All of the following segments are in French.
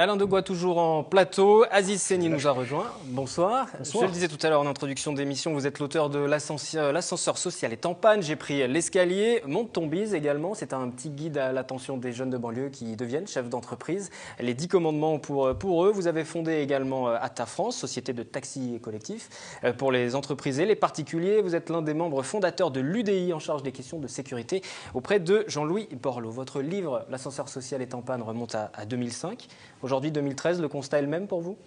Alain Degois toujours en plateau, Aziz Seni nous a rejoint. Bonsoir. Bonsoir. Je le disais tout à l'heure en introduction d'émission, vous êtes l'auteur de L'ascenseur social est en panne. J'ai pris l'escalier, monte ton bise également. C'est un petit guide à l'attention des jeunes de banlieue qui deviennent chefs d'entreprise. Les 10 commandements pour eux. Vous avez fondé également Ata France, société de taxi collectif pour les entreprises et les particuliers. Vous êtes l'un des membres fondateurs de l'UDI en charge des questions de sécurité auprès de Jean-Louis Borloo. Votre livre L'ascenseur social est en panne remonte à 2005. Aujourd'hui, 2013, le constat est le même pour vous ?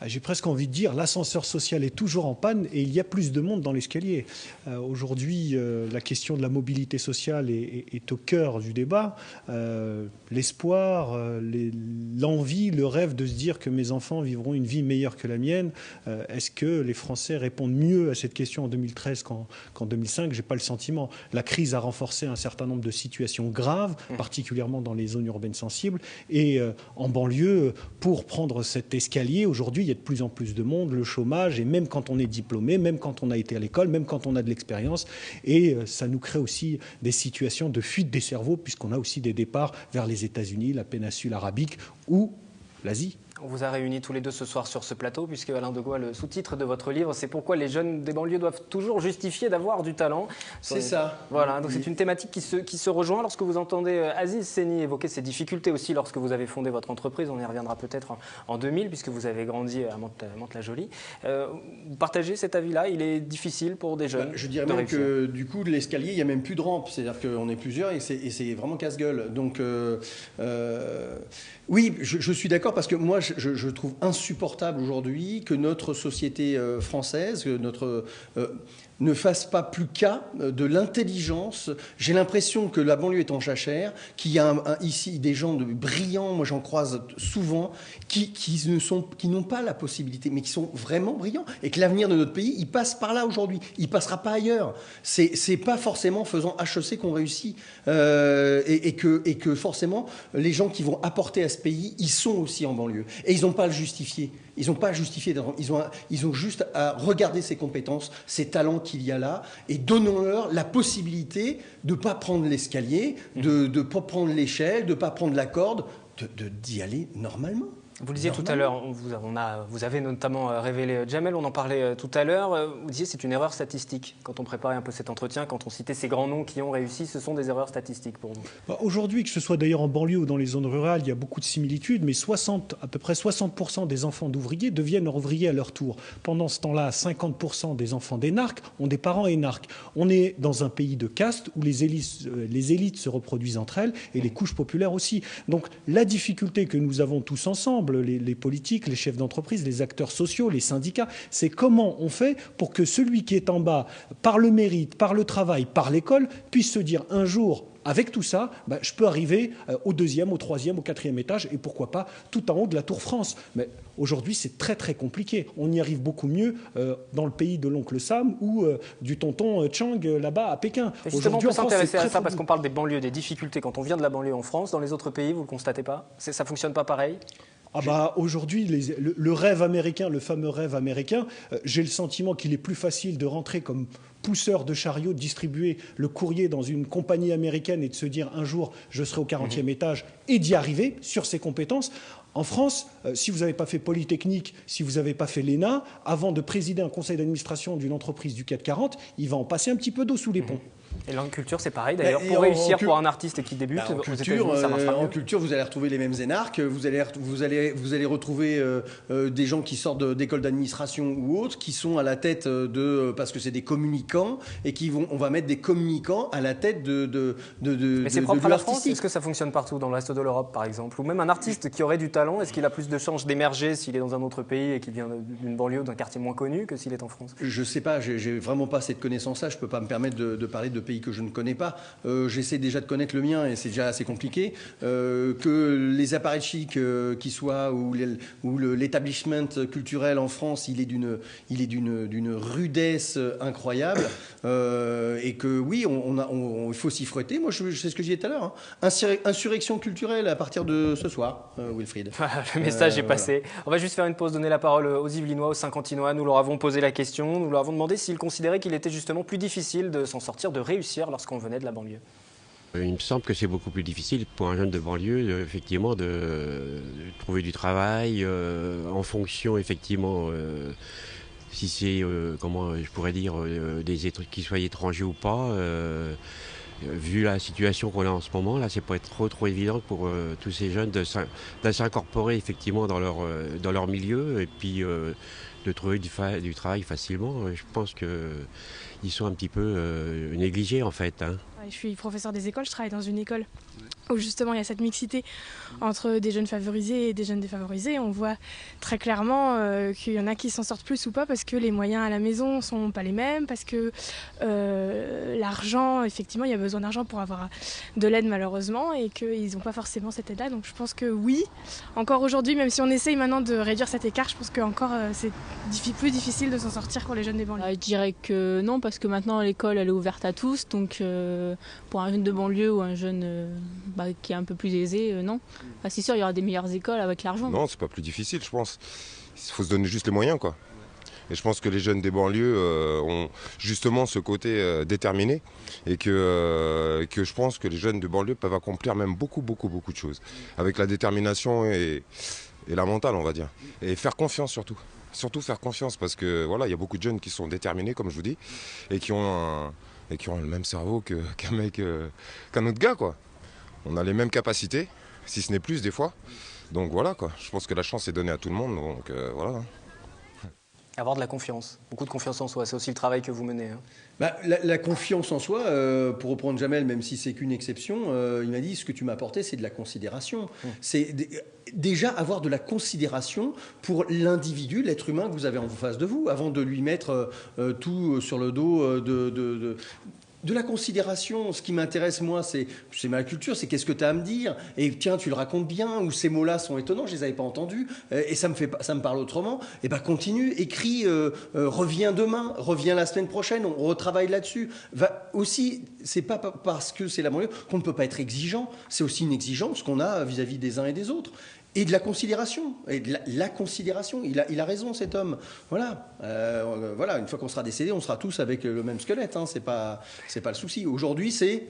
J'ai presque envie de dire l'ascenseur social est toujours en panne et il y a plus de monde dans l'escalier. Aujourd'hui, la question de la mobilité sociale est au cœur du débat. L'espoir, l'envie, le rêve de se dire que mes enfants vivront une vie meilleure que la mienne. Est-ce que les Français répondent mieux à cette question en 2013 qu'en 2005 ? Je n'ai pas le sentiment. La crise a renforcé un certain nombre de situations graves, particulièrement dans les zones urbaines sensibles. Et en banlieue, pour prendre cet escalier, aujourd'hui, il y a de plus en plus de monde, le chômage, et même quand on est diplômé, même quand on a été à l'école, même quand on a de l'expérience, et ça nous crée aussi des situations de fuite des cerveaux, puisqu'on a aussi des départs vers les États-Unis, la péninsule arabique ou l'Asie. On vous a réunis tous les deux ce soir sur ce plateau, puisque Alain Degois, le sous-titre de votre livre, c'est pourquoi les jeunes des banlieues doivent toujours justifier d'avoir du talent. C'est ça. Voilà, donc c'est une thématique qui se rejoint. Lorsque vous entendez Aziz Seni évoquer ces difficultés aussi lorsque vous avez fondé votre entreprise, on y reviendra peut-être en 2000, puisque vous avez grandi à Mantes-la-Jolie. Vous partagez cet avis-là ? Il est difficile pour des jeunes Je dirais même que du coup, de l'escalier, il n'y a même plus de rampe. C'est-à-dire qu'on est plusieurs et c'est vraiment casse-gueule. Donc, oui, je suis d'accord parce que moi, je trouve insupportable aujourd'hui que notre société française, que notre ne fasse pas plus cas de l'intelligence. J'ai l'impression que la banlieue est en jachère, qu'il y a ici des gens brillants, moi j'en croise souvent, qui n'ont pas la possibilité, mais qui sont vraiment brillants, et que l'avenir de notre pays, il passe par là aujourd'hui, il passera pas ailleurs. C'est pas forcément faisant HEC qu'on réussit, et que forcément, les gens qui vont apporter à ce pays, ils sont aussi en banlieue, et ils n'ont pas à le justifier. Ils n'ont pas à justifier, ils ont juste à regarder ses compétences, ses talents qu'il y a là, et donnons-leur la possibilité de ne pas prendre l'escalier, de ne pas prendre l'échelle, de ne pas prendre la corde, d'y aller normalement. Vous le disiez tout à l'heure, vous avez notamment révélé Jamel, on en parlait tout à l'heure. Vous disiez c'est une erreur statistique. Quand on préparait un peu cet entretien, quand on citait ces grands noms qui ont réussi, ce sont des erreurs statistiques pour vous. Aujourd'hui, que ce soit d'ailleurs en banlieue ou dans les zones rurales, il y a beaucoup de similitudes, mais à peu près 60% des enfants d'ouvriers deviennent ouvriers à leur tour. Pendant ce temps-là, 50% des enfants d'énarques ont des parents énarques. On est dans un pays de caste où les élites se reproduisent entre elles et les couches populaires aussi. Donc la difficulté que nous avons tous ensemble, les politiques, les chefs d'entreprise, les acteurs sociaux, les syndicats, c'est comment on fait pour que celui qui est en bas, par le mérite, par le travail, par l'école, puisse se dire un jour, avec tout ça, je peux arriver au 2e, au 3e, au 4e étage et pourquoi pas tout en haut de la Tour France. Mais aujourd'hui, c'est très très compliqué. On y arrive beaucoup mieux dans le pays de l'oncle Sam ou du tonton Chang là-bas à Pékin. Justement, on peut s'intéresser à ça parce qu'on parle des banlieues, des difficultés quand on vient de la banlieue en France. Dans les autres pays, vous ne le constatez pas ? Ça ne fonctionne pas pareil ? Aujourd'hui, le rêve américain, le fameux rêve américain, j'ai le sentiment qu'il est plus facile de rentrer comme pousseur de chariot, de distribuer le courrier dans une compagnie américaine et de se dire un jour je serai au 40e étage et d'y arriver sur ses compétences. En France, si vous n'avez pas fait Polytechnique, si vous n'avez pas fait l'ENA, avant de présider un conseil d'administration d'une entreprise du CAC 40, il va en passer un petit peu d'eau sous les ponts. Et en culture, c'est pareil d'ailleurs. Pour réussir pour un artiste qui débute, en culture, vous allez retrouver les mêmes énarques, vous allez retrouver des gens qui sortent d'écoles d'administration ou autres, qui sont à la tête parce que c'est des communicants, et on va mettre des communicants à la tête Mais c'est propre à la France. Est-ce que ça fonctionne partout dans le reste de l'Europe, par exemple ? Ou même un artiste qui aurait du talent, est-ce qu'il a plus de chances d'émerger s'il est dans un autre pays et qu'il vient d'une banlieue, d'un quartier moins connu, que s'il est en France ? Je sais pas, j'ai vraiment pas cette connaissance-là. Je peux pas me permettre de parler de pays que je ne connais pas. J'essaie déjà de connaître le mien et c'est déjà assez compliqué. Que les appareils qui soient ou l'établissement culturel en France, il est d'une rudesse incroyable, et que oui, il faut s'y frotter. Moi, c'est ce que je disais tout à l'heure. Insurrection culturelle à partir de ce soir, Wilfried. Le message est passé. Voilà. On va juste faire une pause, donner la parole aux Yvelinois, aux Saint-Quentinois. Nous leur avons posé la question, nous leur avons demandé s'ils considéraient qu'il était justement plus difficile de s'en sortir, de réussir lorsqu'on venait de la banlieue. Il me semble que c'est beaucoup plus difficile pour un jeune de banlieue, effectivement, de trouver du travail en fonction, effectivement, si c'est, comment je pourrais dire, qu'ils soient étrangers ou pas. Vu la situation qu'on a en ce moment, là, c'est pas être trop évident pour tous ces jeunes de s'incorporer effectivement dans leur milieu et puis de trouver du travail facilement. Je pense qu'ils sont un petit peu négligés en fait. Hein. Je suis professeur des écoles, je travaille dans une école où justement il y a cette mixité entre des jeunes favorisés et des jeunes défavorisés. On voit très clairement qu'il y en a qui s'en sortent plus ou pas parce que les moyens à la maison ne sont pas les mêmes, parce que l'argent, effectivement, il y a besoin d'argent pour avoir de l'aide malheureusement et qu'ils n'ont pas forcément cette aide-là. Donc je pense que oui, encore aujourd'hui, même si on essaye maintenant de réduire cet écart, je pense qu'encore c'est plus difficile de s'en sortir pour les jeunes des banlieues. Je dirais que non, parce que maintenant l'école elle est ouverte à tous, donc pour un jeune de banlieue ou un jeune qui est un peu plus aisé, non. C'est sûr, il y aura des meilleures écoles avec l'argent. Non, c'est pas plus difficile, je pense. Il faut se donner juste les moyens, quoi. Et je pense que les jeunes des banlieues ont justement ce côté déterminé et que je pense que les jeunes de banlieue peuvent accomplir même beaucoup de choses. Avec la détermination et la mentale, on va dire. Et faire confiance surtout. Surtout faire confiance parce que voilà, il y a beaucoup de jeunes qui sont déterminés, comme je vous dis, et qui ont le même cerveau qu'un autre gars, quoi. On a les mêmes capacités, si ce n'est plus des fois. Donc voilà, quoi. Je pense que la chance est donnée à tout le monde, donc voilà. Avoir de la confiance, beaucoup de confiance en soi, c'est aussi le travail que vous menez. Hein. La confiance en soi, pour reprendre Jamel, même si c'est qu'une exception, il m'a dit ce que tu m'as apporté, c'est de la considération. C'est déjà avoir de la considération pour l'individu, l'être humain que vous avez en face de vous, avant de lui mettre tout sur le dos de la considération. Ce qui m'intéresse, moi, c'est ma culture, c'est qu'est-ce que tu as à me dire. Et tiens, tu le racontes bien, ou ces mots-là sont étonnants, je ne les avais pas entendus, et ça me parle autrement. Et ben continue, écris, reviens demain, reviens la semaine prochaine, on retravaille là-dessus. Aussi, c'est pas parce que c'est la banlieue qu'on ne peut pas être exigeant, c'est aussi une exigence qu'on a vis-à-vis des uns et des autres. Et de la considération. Et de la considération. Il a raison, cet homme. Voilà. Voilà. Une fois qu'on sera décédé, on sera tous avec le même squelette. Hein. C'est pas le souci. Aujourd'hui, c'est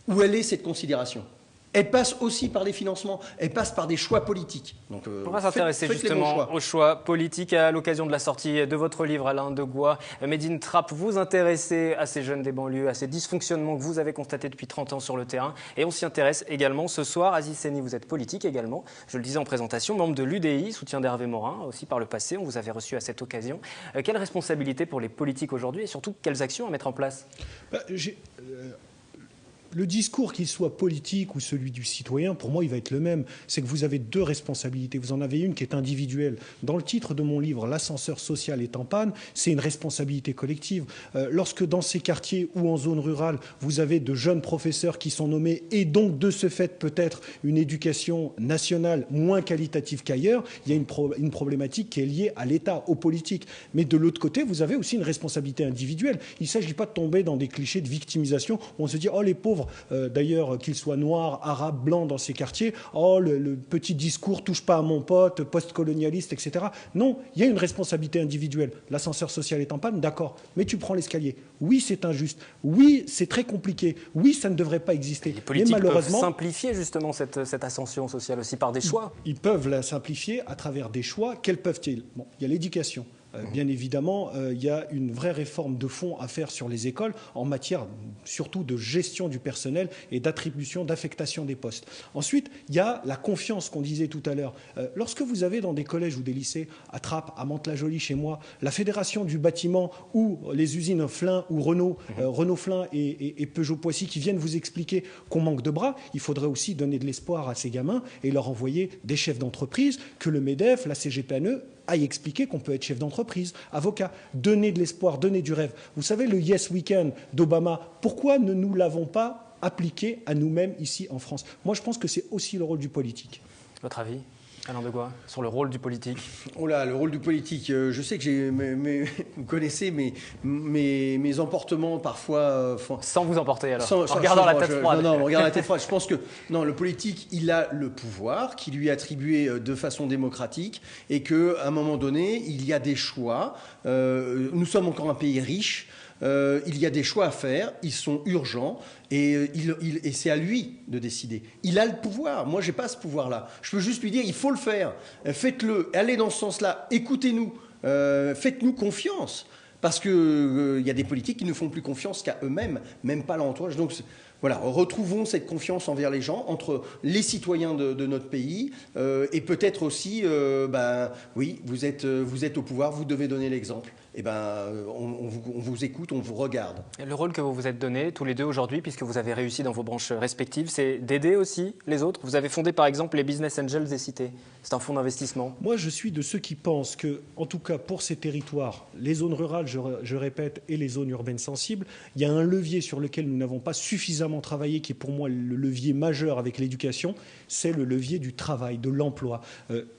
où elle est cette considération. Elle passe aussi par des financements, elle passe par des choix politiques. Donc, on va s'intéresser justement aux choix politiques à l'occasion de la sortie de votre livre, Alain Degois, Made in Trappes. Vous intéressez à ces jeunes des banlieues, à ces dysfonctionnements que vous avez constatés depuis 30 ans sur le terrain. Et on s'y intéresse également ce soir. Aziz Seni, vous êtes politique également, je le disais en présentation, membre de l'UDI, soutien d'Hervé Morin, aussi par le passé. On vous avait reçu à cette occasion. Quelle responsabilité pour les politiques aujourd'hui et surtout quelles actions à mettre en place ? Le discours, qu'il soit politique ou celui du citoyen, pour moi, il va être le même. C'est que vous avez deux responsabilités. Vous en avez une qui est individuelle. Dans le titre de mon livre, L'ascenseur social est en panne, c'est une responsabilité collective. Lorsque dans ces quartiers ou en zone rurale, vous avez de jeunes professeurs qui sont nommés et donc de ce fait peut-être une éducation nationale moins qualitative qu'ailleurs, il y a une problématique qui est liée à l'État, aux politiques. Mais de l'autre côté, vous avez aussi une responsabilité individuelle. Il ne s'agit pas de tomber dans des clichés de victimisation où on se dit « Oh, les pauvres », d'ailleurs, qu'ils soient noirs, arabes, blancs dans ces quartiers, oh, le petit discours touche pas à mon pote, post-colonialiste, etc. Non, il y a une responsabilité individuelle. L'ascenseur social est en panne, d'accord, mais tu prends l'escalier. Oui, c'est injuste. Oui, c'est très compliqué. Oui, ça ne devrait pas exister. Les politiques peuvent simplifier justement cette ascension sociale aussi par des choix. Ils peuvent la simplifier à travers des choix. Quels peuvent-ils ? Bon, il y a l'éducation. Bien évidemment, il y a une vraie réforme de fond à faire sur les écoles en matière surtout de gestion du personnel et d'attribution, d'affectation des postes. Ensuite, il y a la confiance qu'on disait tout à l'heure. Lorsque vous avez dans des collèges ou des lycées, à Trappes, à Mantes-la-Jolie, chez moi, la fédération du bâtiment ou les usines Flin ou Renault, Renault Flin et Peugeot-Poissy qui viennent vous expliquer qu'on manque de bras, il faudrait aussi donner de l'espoir à ces gamins et leur envoyer des chefs d'entreprise, que le MEDEF, la CGPNE, aille expliquer qu'on peut être chef d'entreprise, avocat, donner de l'espoir, donner du rêve. Vous savez, le Yes Weekend d'Obama, pourquoi ne nous l'avons pas appliqué à nous-mêmes ici en France ? Moi, je pense que c'est aussi le rôle du politique. Votre avis ? Alain Degois, sur le rôle du politique. Oh là, le rôle du politique, je sais que vous connaissez mes emportements parfois. Sans vous emporter alors, en regardant la tête froide. Non, en regardant la tête froide. Je pense que non, le politique, il a le pouvoir qui lui est attribué de façon démocratique et qu'à un moment donné, il y a des choix. Nous sommes encore un pays riche. Il y a des choix à faire, ils sont urgents et c'est à lui de décider. Il a le pouvoir. Moi, j'ai pas ce pouvoir-là. Je peux juste lui dire, il faut le faire. Faites-le. Allez dans ce sens-là. Écoutez-nous. Faites-nous confiance. Parce qu'il y a des politiques qui ne font plus confiance qu'à eux-mêmes, même pas à l'entourage. Donc voilà, retrouvons cette confiance envers les gens, entre les citoyens de notre pays, et peut-être aussi, oui, vous êtes au pouvoir, vous devez donner l'exemple. Eh ben, on vous écoute, on vous regarde. Et le rôle que vous vous êtes donné, tous les deux aujourd'hui, puisque vous avez réussi dans vos branches respectives, c'est d'aider aussi les autres. Vous avez fondé par exemple les Business Angels des cités. C'est un fonds d'investissement. Moi, je suis de ceux qui pensent que, en tout cas pour ces territoires, les zones rurales, je répète, et les zones urbaines sensibles, il y a un levier sur lequel nous n'avons pas suffisamment travaillé, qui est pour moi le levier majeur avec l'éducation, c'est le levier du travail, de l'emploi.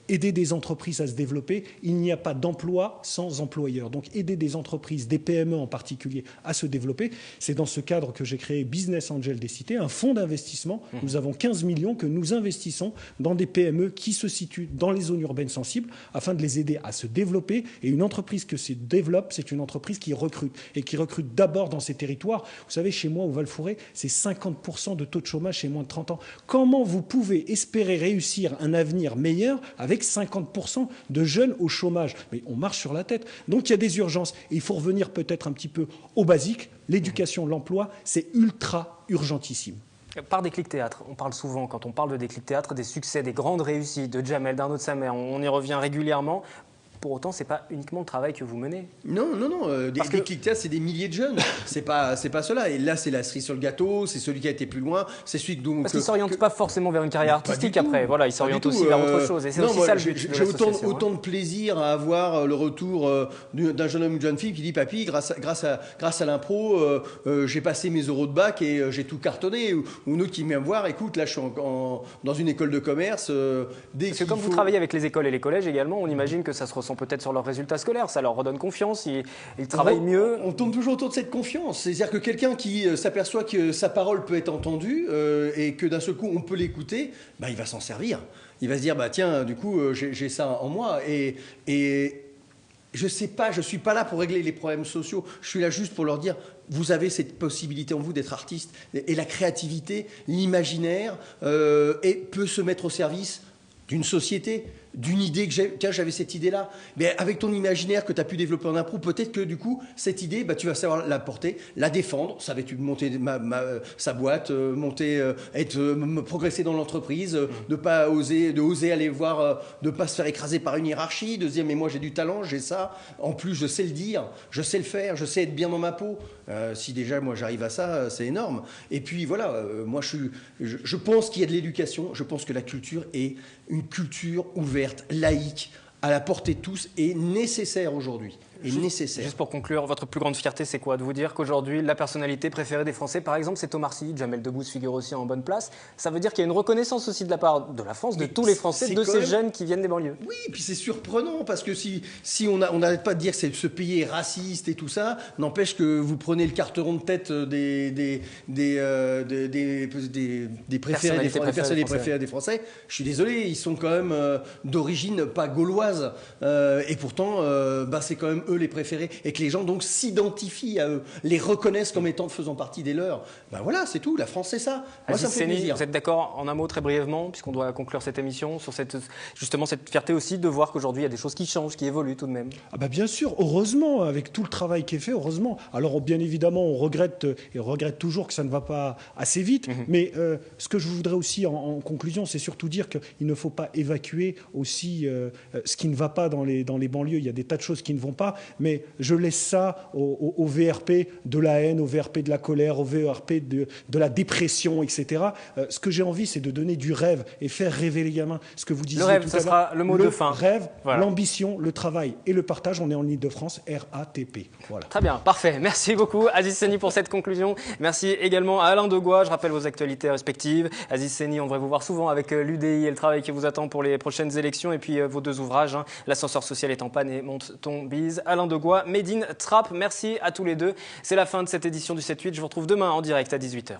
Aider des entreprises à se développer, il n'y a pas d'emploi sans employeur. Donc aider des entreprises, des PME en particulier, à se développer. C'est dans ce cadre que j'ai créé Business Angel des cités, un fonds d'investissement. Nous avons 15 millions que nous investissons dans des PME qui se situent dans les zones urbaines sensibles afin de les aider à se développer. Et une entreprise qui se développe, c'est une entreprise qui recrute. Et qui recrute d'abord dans ces territoires. Vous savez, chez moi, au Val-Fouré, c'est 50% de taux de chômage chez moins de 30 ans. Comment vous pouvez espérer réussir un avenir meilleur avec 50% de jeunes au chômage? Mais on marche sur la tête. Donc il y a des urgences. Et il faut revenir peut-être un petit peu au basique. L'éducation, l'emploi, c'est ultra urgentissime. Par Déclic Théâtre, on parle souvent, quand on parle de Déclic Théâtre, des succès, des grandes réussites de Jamel, d'Arnaud de Samer. On y revient régulièrement. Pour autant, ce n'est pas uniquement le travail que vous menez. Non. Déclic Théâtre, c'est des milliers de jeunes. C'est pas cela. Et là, c'est la cerise sur le gâteau. C'est celui qui a été plus loin. C'est celui donc. Parce qu'ils ne s'orientent pas forcément vers une carrière artistique après. Voilà, ils s'orientent aussi vers autre chose. Et c'est aussi ça le but. J'ai autant de plaisir à avoir le retour d'un jeune homme ou d'une jeune fille qui dit: Papy, grâce à l'impro, j'ai passé mes euros de bac et j'ai tout cartonné. Ou une autre qui vient me voir: écoute, là, je suis dans une école de commerce. Parce que comme vous travaillez avec les écoles et les collèges également, on imagine que ça se ressent peut-être sur leurs résultats scolaires, ça leur redonne confiance, ils travaillent mieux. On tourne toujours autour de cette confiance, c'est-à-dire que quelqu'un qui s'aperçoit que sa parole peut être entendue et que d'un seul coup on peut l'écouter, il va s'en servir. Il va se dire: tiens, du coup j'ai ça en moi et je sais pas, je suis pas là pour régler les problèmes sociaux, je suis là juste pour leur dire: vous avez cette possibilité en vous d'être artiste et la créativité, l'imaginaire peut se mettre au service d'une société, d'une idée que j'ai. Tiens, j'avais cette idée-là. Mais avec ton imaginaire que tu as pu développer en impro, peut-être que du coup, cette idée, tu vas savoir la porter, la défendre. Ça va être monter sa boîte, progresser dans l'entreprise, de oser aller voir, de pas se faire écraser par une hiérarchie, de se dire: mais moi j'ai du talent, j'ai ça. En plus, je sais le dire, je sais le faire, je sais être bien dans ma peau. Si déjà moi j'arrive à ça, c'est énorme. Et puis voilà, moi je pense qu'il y a de l'éducation. Je pense que la culture est une culture ouverte, laïque, à la portée de tous, est nécessaire aujourd'hui. Juste pour conclure, votre plus grande fierté, c'est quoi? De vous dire qu'aujourd'hui, la personnalité préférée des Français, par exemple, c'est Omar Sy. Jamel Debbouze figure aussi en bonne place. Ça veut dire qu'il y a une reconnaissance aussi de la part de la France, de tous les Français, de ces jeunes qui viennent des banlieues. Oui, et puis c'est surprenant, parce que si on n'arrête pas de dire que ce pays est raciste et tout ça, n'empêche que vous prenez le carteron de tête des personnalités préférées des Français. Je suis désolé, ils sont quand même d'origine pas gauloise. Et pourtant, c'est quand même eux les préférés, et que les gens donc s'identifient à eux, les reconnaissent comme étant faisant partie des leurs. Voilà, c'est tout. La France, c'est ça. Moi, ça me fait plaisir. Vous êtes d'accord, en un mot très brièvement, puisqu'on doit conclure cette émission, sur justement cette fierté aussi de voir qu'aujourd'hui il y a des choses qui changent, qui évoluent tout de même? Bien sûr, heureusement, avec tout le travail qui est fait, heureusement. Alors bien évidemment, on regrette toujours que ça ne va pas assez vite, mais ce que je voudrais aussi en conclusion, c'est surtout dire qu'il ne faut pas évacuer aussi ce qui ne va pas dans les banlieues. Il y a des tas de choses qui ne vont pas, mais je laisse ça au VRP de la haine, au VRP de la colère, au VRP de la dépression, etc. Ce que j'ai envie, c'est de donner du rêve et faire rêver les gamins. Ce que vous disiez tout à l'heure. Le rêve, ce sera le mot de fin. Le rêve, voilà. L'ambition, le travail et le partage. On est en Ile-de-France, RATP. Voilà. Très bien, parfait. Merci beaucoup Aziz Seni pour cette conclusion. Merci également à Alain Degois. Je rappelle vos actualités respectives. Aziz Seni, on devrait vous voir souvent avec l'UDI et le travail qui vous attend pour les prochaines élections. Et puis vos deux ouvrages, L'ascenseur social est en panne et Monte ton bise. Alain Degois, Made in Trappes. Merci à tous les deux. C'est la fin de cette édition du 7-8. Je vous retrouve demain en direct à 18h.